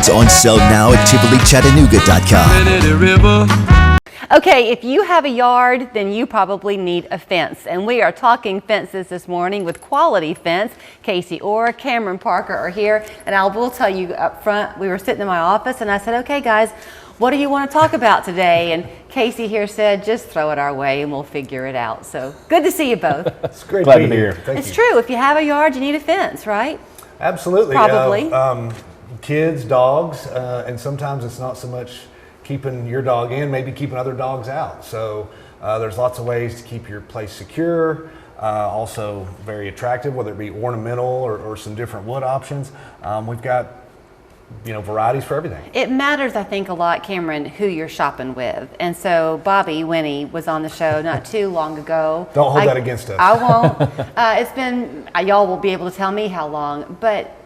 It's on sale now at TivoliChattanooga.com. Okay, if you have a yard, then you probably need a fence. And we are talking fences this morning with Quality Fence. Casey Orr, Cameron Parker are here. And I will tell you up front, we were sitting in my office and I said, okay guys, what do you want to talk about today? And Casey here said, just throw it our way and we'll figure it out. So good to see you both. It's great to be here. It's true. If you have a yard, you need a fence, right? Absolutely. Probably. Kids, dogs, and sometimes it's not so much keeping your dog in, maybe keeping other dogs out. So there's lots of ways to keep your place secure, also very attractive, whether it be ornamental or some different wood options. We've got varieties for everything. It matters, I think, a lot, Cameron, who you're shopping with. And so Bobby Winnie was on the show not too long ago. Don't hold that against us. I won't. It's been, y'all will be able to tell me how long, but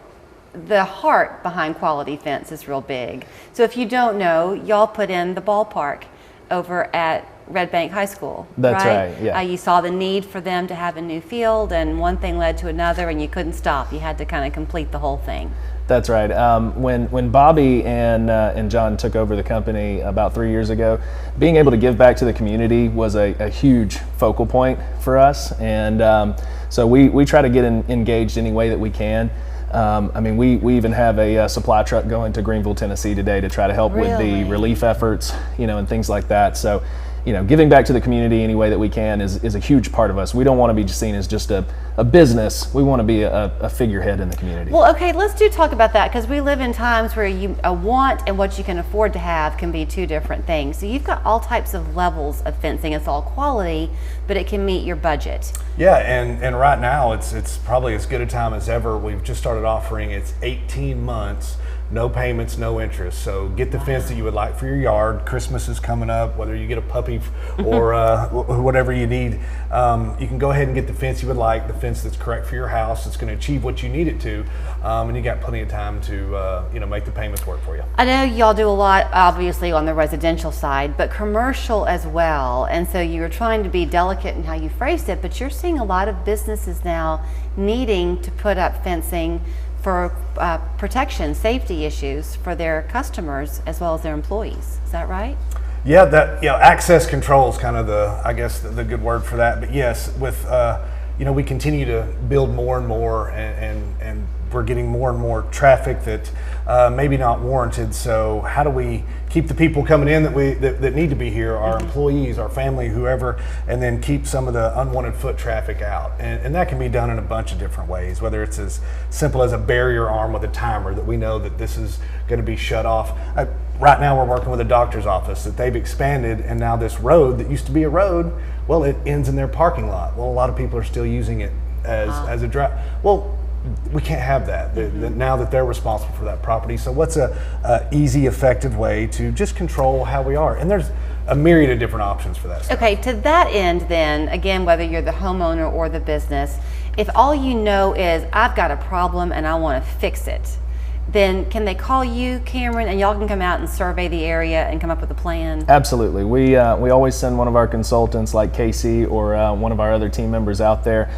the heart behind Quality Fence is real big. So if you don't know, y'all put in the ballpark over at Red Bank High School. That's right, yeah. You saw the need for them to have a new field, and one thing led to another, and you couldn't stop. You had to kind of complete the whole thing. That's right. When Bobby and John took over the company about 3 years ago, being able to give back to the community was a huge focal point for us, and so we try to get engaged any way that we can. We even have a supply truck going to Greenville, Tennessee today to try to help with the relief efforts, and things like that. So, giving back to the community any way that we can is a huge part of us. We don't want to be seen as just a business. We want to be a figurehead in the community. Well, okay, let's talk about that, because we live in times where a want and what you can afford to have can be two different things. So you've got all types of levels of fencing. It's all quality, but it can meet your budget. Yeah, and right now it's probably as good a time as ever. We've just started offering, it's 18 months, no payments, no interest. So get the fence that you would like for your yard. Christmas is coming up, whether you get a puppy or whatever you need. You can go ahead and get the fence you would like, the fence that's correct for your house. It's going to achieve what you need it to, and you got plenty of time to make the payments work for you. I know y'all do a lot, obviously, on the residential side, but commercial as well. And so you were trying to be delicate in how you phrased it, but you're seeing a lot of businesses now needing to put up fencing for protection, safety issues for their customers as well as their employees. Is that right? Yeah, access control is kind of the good word for that. But yes, with we continue to build more and more, and we're getting more and more traffic that maybe not warranted. So how do we keep the people coming in that need to be here, our employees, our family, whoever, and then keep some of the unwanted foot traffic out? And that can be done in a bunch of different ways, whether it's as simple as a barrier arm with a timer that we know that this is going to be shut off. Right now we're working with a doctor's office that they've expanded, and now this road that used to be a road, well, it ends in their parking lot. Well, a lot of people are still using it as a drive. Well, we can't have that now that they're responsible for that property. So what's a easy, effective way to just control how we are? And there's a myriad of different options for that stuff. Okay, to that end then, again, whether you're the homeowner or the business, if all you know is, I've got a problem and I want to fix it, then can they call you, Cameron, and y'all can come out and survey the area and come up with a plan? Absolutely. We always send one of our consultants like Casey or one of our other team members out there.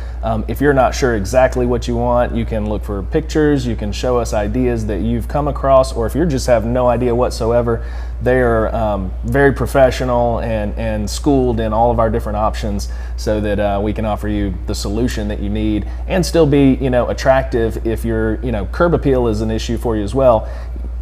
If you're not sure exactly what you want, you can look for pictures, you can show us ideas that you've come across, or if you just have no idea whatsoever, they are very professional and schooled in all of our different options so that we can offer you the solution that you need and still be attractive. If your curb appeal is an issue for you as well,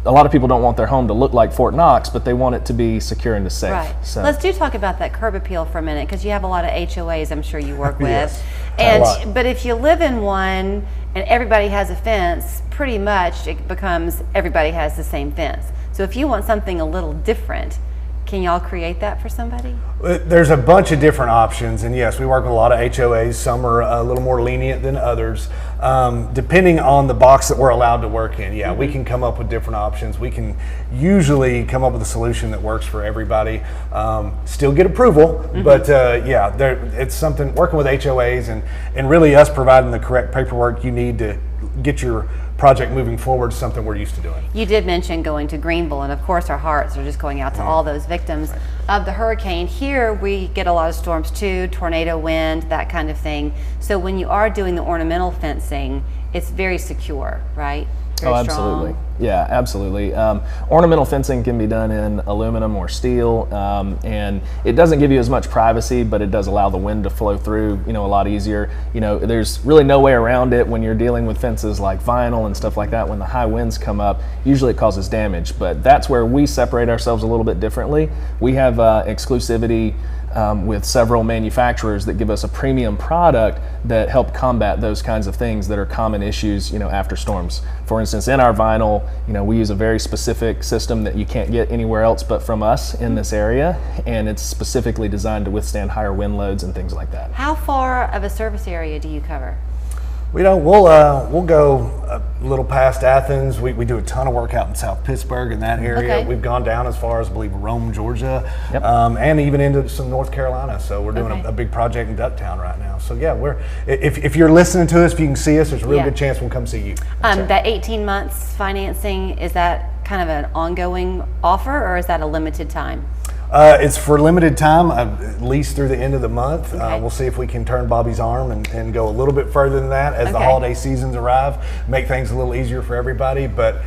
a lot of people don't want their home to look like Fort Knox, but they want it to be secure and to safe. Right. So let's talk about that curb appeal for a minute, because you have a lot of HOAs I'm sure you work with. Yes, but if you live in one and everybody has a fence, pretty much it becomes everybody has the same fence. So if you want something a little different, can y'all create that for somebody? There's a bunch of different options, and yes, we work with a lot of HOAs. Some are a little more lenient than others, depending on the box that we're allowed to work in. Yeah, we can come up with different options. We can usually come up with a solution that works for everybody. Still get approval, but it's something, working with HOAs and really us providing the correct paperwork you need to get your project moving forward, something we're used to doing. You did mention going to Greenville, and of course our hearts are just going out to all those victims of the hurricane. Here we get a lot of storms too, tornado wind, that kind of thing. So when you are doing the ornamental fencing, it's very secure, right? Very absolutely. strong. Yeah, absolutely. Ornamental fencing can be done in aluminum or steel, and it doesn't give you as much privacy, but it does allow the wind to flow through, a lot easier. There's really no way around it when you're dealing with fences like vinyl and stuff like that. When the high winds come up, usually it causes damage, but that's where we separate ourselves a little bit differently. We have exclusivity with several manufacturers that give us a premium product that help combat those kinds of things that are common issues, after storms. For instance, in our vinyl, we use a very specific system that you can't get anywhere else but from us in this area, and it's specifically designed to withstand higher wind loads and things like that. How far of a service area do you cover? We'll go a little past Athens. We do a ton of work out in South Pittsburgh in that area. Okay. We've gone down as far as, I believe, Rome, Georgia, Yep. And even into some North Carolina. So we're doing Okay. a big project in Ducktown right now. So yeah, if you're listening to us, if you can see us, there's a real Yeah. good chance we'll come see you. That 18 months financing, is that kind of an ongoing offer, or is that a limited time? It's for limited time, at least through the end of the month. Okay. We'll see if we can turn Bobby's arm and go a little bit further than that as the Okay. holiday seasons arrive, make things a little easier for everybody. But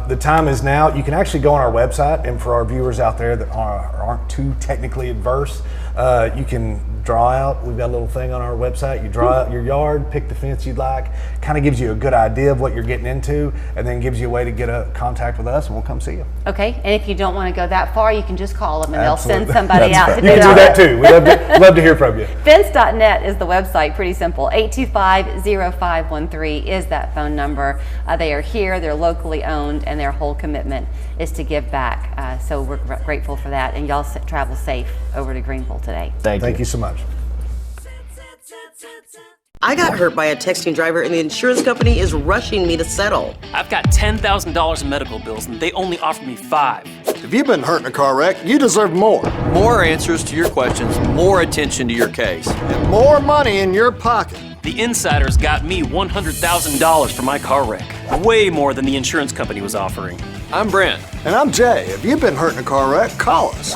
the time is now. You can actually go on our website, and for our viewers out there that aren't too technically adverse, you can draw out. We've got a little thing on our website. You draw out your yard, pick the fence you'd like, kind of gives you a good idea of what you're getting into, and then gives you a way to get a contact with us, and we'll come see you. Okay, and if you don't want to go that far, you can just call them and Absolutely. they'll send somebody out to You do can do that. that too. We'd love to hear from you. Fence.net is the website, pretty simple. 825-0513 is that phone number. They are here, they're locally owned, and their whole commitment is to give back. So we're grateful for that, and y'all travel safe over to Greenville today. Thank you so much. I got hurt by a texting driver and the insurance company is rushing me to settle. I've got $10,000 in medical bills and they only offered me $5,000. If you've been hurt in a car wreck, you deserve more. More answers to your questions, more attention to your case. And more money in your pocket. The insiders got me $100,000 for my car wreck. Way more than the insurance company was offering. I'm Brent. And I'm Jay. If you've been hurt in a car wreck, call us.